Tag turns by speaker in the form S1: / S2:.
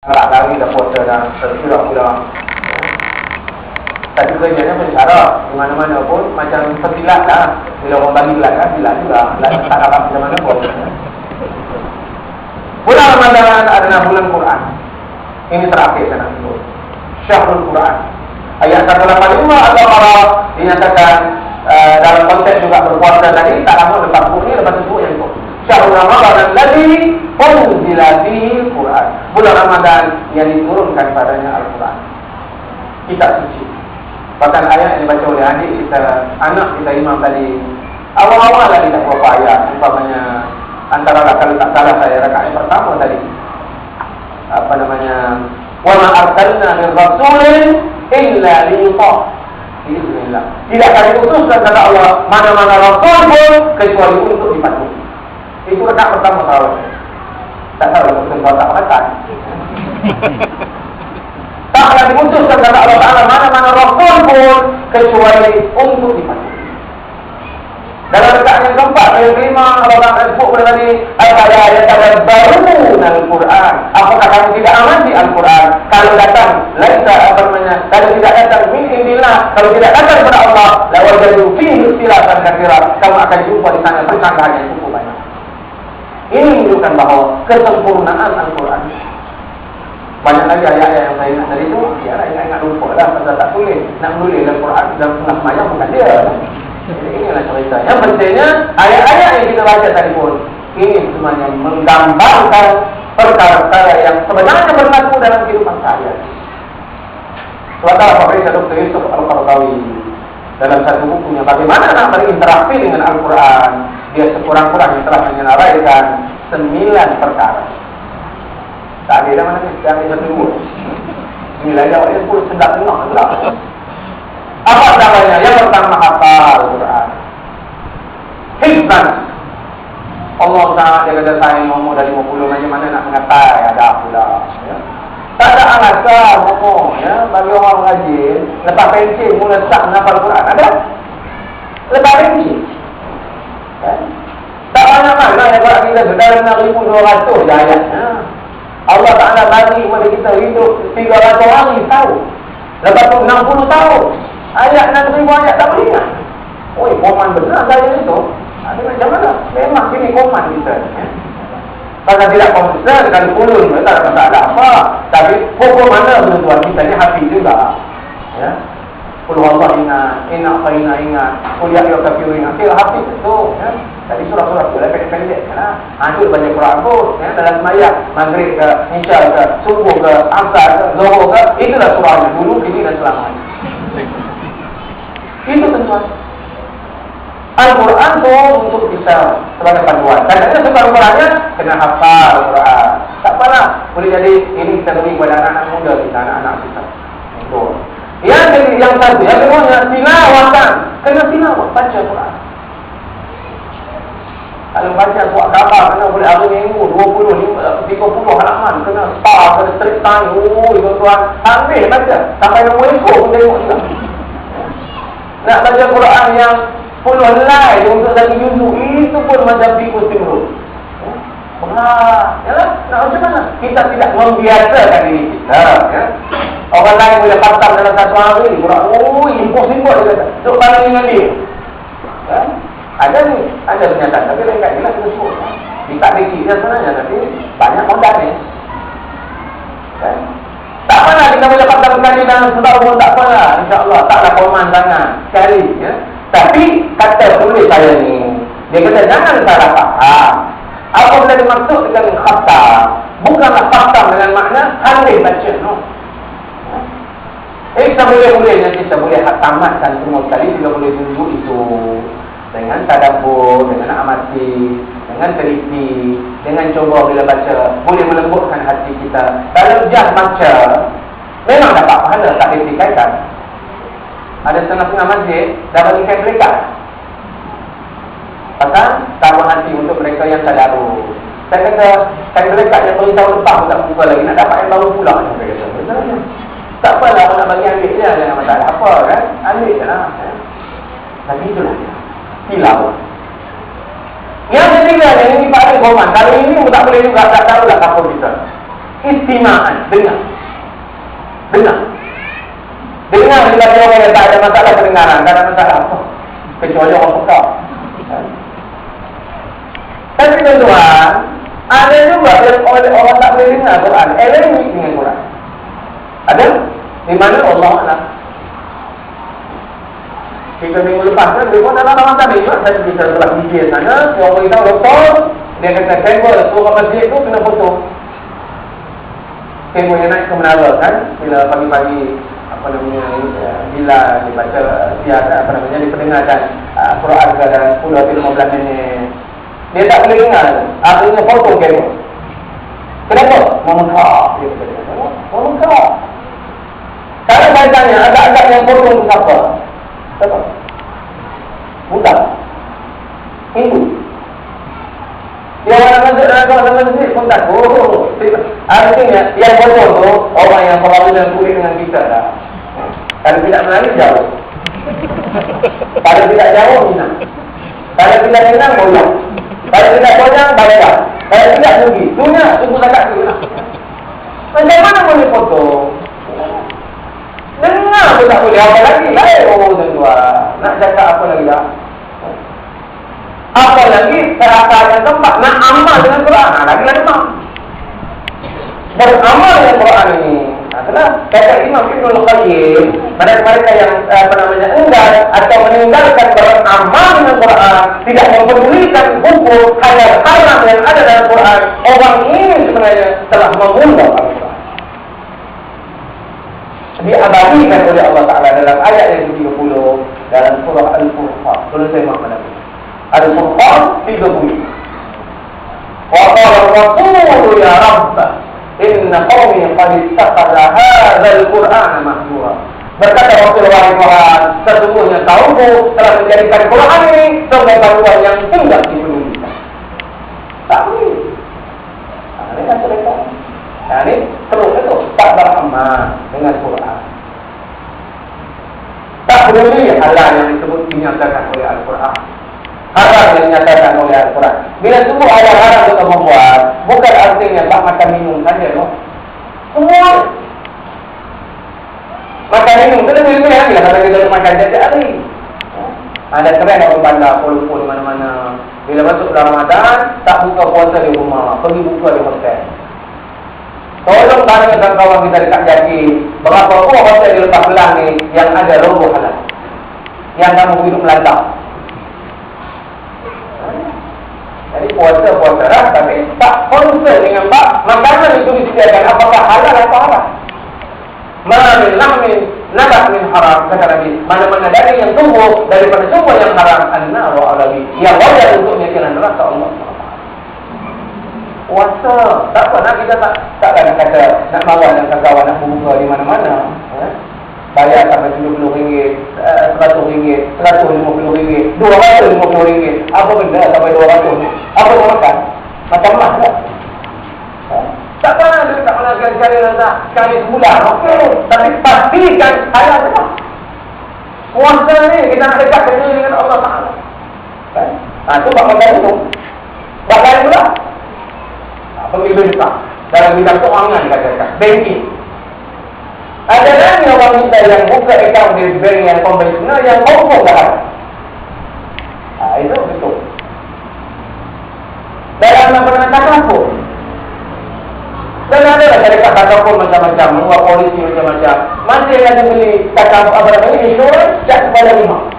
S1: Nak lari dah puasa dah, terkira pula. Tapi kerjanya pun cara, di mana-mana pun macam petilat lah. Bila orang bagi gelas kan, gelas juga. Gelas tak dapat macam mana pun. Bulan Ramadan adalah bulan Quran. Ini terakhir saya nak sebut. Syahrul Quran. Ayat 185 Al-Baqarah dinyatakan dalam konteks juga berpuasa tadi, tak lama lepas ini, lepas sebut yang itu. Syahrul Ramadan alladzi unzila fihi Quran. Bulan Ramadan yang diturunkan padanya Al-Quran. Kitab suci. Bahkan ayat yang dibaca oleh adik kita, anak kita imam tadi, awal-awal lagi tak berapa ayat. Umpamanya antara kalau tak salah saya rakaat yang pertama tadi. Apa namanya? Wa ma arsalna min rasulin illa liyuta' biiznillah. Tidak kami utuskan kata Allah mana-mana rasul pun kecuali untuk dipatuhi. Itu rakaat pertama tarawih. Tak tahu betul tak makan. Taklah diputuskan kata Allah Taala mana-mana rasul pun kecuali untuk dipatuhi. Dalam rakaat yang keempat, yang kelima, Allah Taala sebut pada tadi, afala yatadabbaruna al-Quran. Apakah kamu tidak amati Al-Quran? Kalau datang, laisa apa namanya? Kalau tidak datang min indillah, kalau tidak datang kepada Allah, la wajadu fihi ikhtilafan katsiran. Kamu akan jumpa di sana percakapan yang cukup banyak. Ini menunjukkan bahawa kesempurnaan Al-Quran. Banyak lagi ayat-ayat yang saya ingat dari itu. Ya, ingat lupa lah pasal tak tulis. Nak menulis Al-Quran dalam tengah semayang bukan dia. Jadi inilah cerita. Yang pentingnya ayat-ayat yang kita baca tadi pun, ini sebenarnya menggambarkan perkara-perkara yang sebenarnya berlaku dalam kehidupan saya. Suatu Profesor Dr. Yusuf Al-Qaradawi dalam satu bukunya bagaimana nak berinteraksi dengan Al-Quran, dia sekurang-kurangnya telah menyenaraikan 9 perkara. Tak ada dah mana ni, dia ambil satu dua. 9 jawab dia pun sedap tengok pula. Apa namanya? Yang pertama hafal Al-Quran. Hifzan. Allah Ta'ala dia kata saya umur dah 50 macam mana nak mengatai, ada pula. Ya. Tak ada alasan umur ya, bagi orang rajin lepas pensil mula start menghafal Al-Quran. Ada? Lepas pensil. Ya. Tak banyak mana yang buat kita sudah 6,200 je ayatnya. Allah Ta'ala bagi kepada kita hidup 300 hari tahu. Lepas tu 60 tahun. Ayat 6,000 ayat tak boleh ingat. Oi, koman benar saya itu. Ada macam mana? Memang sini koman kita. Ya. Kalau tidak concern kalau pulun tak ada masalah apa. Tapi pokok mana tuan kita ni hafiz juga. Ya. Qul Allah ingat, qul ya ayyuhal kafirun ingat. Dia hafiz tu, ya. Tadi surah-surah tu pendek-pendek kan. Itu baca Quran pun, ya, dalam sembahyang, maghrib ke, isya ke, subuh ke, asar ke, zuhur ke, itulah surahnya dulu, kini dan selamanya. Itu tentuan. Al-Quran tu untuk bisa sebagai panduan. Kadang-kadang sebab Al-Qurannya kena hafal Al-Quran. Tak apalah, boleh jadi ini kita beri kepada anak-anak muda kita, anak-anak kita. Itu. Yang satu, yang kedua tilawatan. Kena tilawat, baca Quran. Kalau baca buat khabar kena boleh hari minggu 20, 30 halaman, kena start, kena straight time. Tuan-tuan, ambil baca sampai nombor ekor pun tengok juga. Nak baca Quran yang puluh helai untuk satu juzuk, itu pun macam tikus timur. Berat, yalah. Nak macam mana? Kita tidak membiasakan diri kita, ya. Orang lain boleh khatam dalam satu hari, impossible dia kata. Duk banding dengan dia. Kan? Ada ni, ada pernyataan, tapi lain kat jelas kita sebut. Kita diri dia sebenarnya, tapi banyak modal ni. Kan? Tak apalah kita boleh khatam sekali dalam setahun, tak apalah. InsyaAllah, taklah koman sangat. Sekali, ya. Tapi, kata tulis saya ni, dia kata jangan salah faham. Apa benda dimaksud dengan khatam? Bukanlah khatam dengan makna habis baca, no. Kita boleh nanti kita boleh tamatkan semua sekali. Kita boleh duduk itu dengan tadabbur, dengan amati, dengan teliti, dengan coba bila baca, boleh melembutkan hati kita. Kalau just baca, memang dapat pahala, tak dikaikan. Ada setengah-setengah masjid dah bagi kain berikat. Pasal taruh hati untuk mereka yang tadarus. Saya kata kain berikat yang beritahu lepas pun tak buka lagi, nak dapat yang baru pula. Saya kata betul. Tak apalah, nak bagi ambil je, jangan masalah apa kan. Ambil je lah. Tapi itulah dia. Tilawah. Yang ketiga, yang ini paling koman. Kalau ini pun tak boleh juga, tak tahulah apa kita. Istimaan, dengar. Dengar bila orang yang tak ada masalah kedengaran, tak ada masalah apa. Kecuali orang peka. Tapi tuan-tuan, ada juga yang orang tak boleh dengar Quran, elektronik dengan Quran. Ada? Di mana Allah nak? 3 minggu lepas kan, dia dalam orang tadi juga, saya bicara kelas DJ sana, dia orang beritahu doktor, dia kata, kabel suruh masjid tu kena potong. Kabel yang naik ke menara kan, bila pagi-pagi, bila dibaca, diperdengarkan Quran ke dalam 10-15 minit, dia tak boleh dengar, akhirnya potong kabel. Kenapa? Memekak. Memekak. Kalau saya tanya, agak-agak yang potong itu siapa? Siapa? Budak. Hindu. Yang orang masjid pun tak. Artinya, yang potong tu, orang yang selalu dan kulit dengan kita dah. Kalau tidak menangis, jauh. Kalau tidak jauh, minang. Kalau tidak minang, goyang. Kalau tidak goyang, bayar. Kalau tidak rugi. Dunia, sungguh sangat dunia. Macam mana boleh potong? Dengar pun tak boleh. Apa lagi? Lain tuan-tuan. Nak cakap apa lagi dah? Apa lagi? Perasaan tempat. Nak amal dengan Quran. Lagi-lagi mak. Beramal dengan Quran ini. Itulah kata Imam Ibnul Qayyim, mereka yang enggan atau meninggalkan beramal dengan Quran, tidak mempedulikan hukum halal-haram yang ada dalam Quran, orang ini sebenarnya telah mengundang Al-Quran. Diabadikan oleh Allah Ta'ala dalam ayat yang ke-30 dalam surah Al-Furqan. Tulis saya mana? Al-Furqan 30. Wa qala ar-rasul ya Rabb inna qawmi qad ittakhadha hadzal Qur'ana mahjura. Berkata Rasulullah Muhammad, sesungguhnya kaumku telah menjadikan Quran ini sebagai bantuan yang tidak dipedulikan. Tak boleh. Ini kan mereka. Ini terus itu tak beramal dengan Quran. Tak peduli halal yang disebut dinyatakan oleh Al-Quran, haram yang dinyatakan oleh Al-Quran. Bila semua ada haram untuk membuat, bukan artinya tak makan minum saja, no? Semua makan minum, kita boleh lagi lah kalau kita makan setiap hari. Ada keren orang bandar, pol-pol mana-mana. Bila masuk bulan Ramadan, tak buka puasa di rumah, pergi buka di hotel. Tolong tanyakan kawan kita dekat Jaki, berapa buah hotel di lepas belang ni yang ada logo halal, yang kamu hidup melantang. Jadi puasa lah, tapi tak concern dengan makanan itu disediakan apakah halal atau haram. Mana min lahmin nabat min haram, kata Nabi, mana-mana daging yang tumbuh daripada sumber yang haram, an-nar wa alawi, yang wajar untuknya kena neraka Allah. Puasa, tak apa nak kita takkan nak kata nak mawan dengan kawan nak buka di mana-mana. Bayar sampai RM70, RM100, RM150, RM250. Apa benda sampai RM200? Apa nak makan? Macam mas tak? Tak pernah dia tak pernah sekali sebulan. Okey, tapi pastikan halal tak? Puasa ni kita nak dekat dengan Allah Ta'ala. Itu bak makan itu. Bak lain pula. Pemimpin besar dalam bidang keuangan katakan banking. Ada lagi orang kita yang buka akaun di bank yang konvensional yang confirm dah. Itu betul. Dalam apa takaful. Dan ada lah syarikat takaful macam-macam, buat polisi macam-macam. Masih ada beli takaful apa namanya insurans cat kepala 5.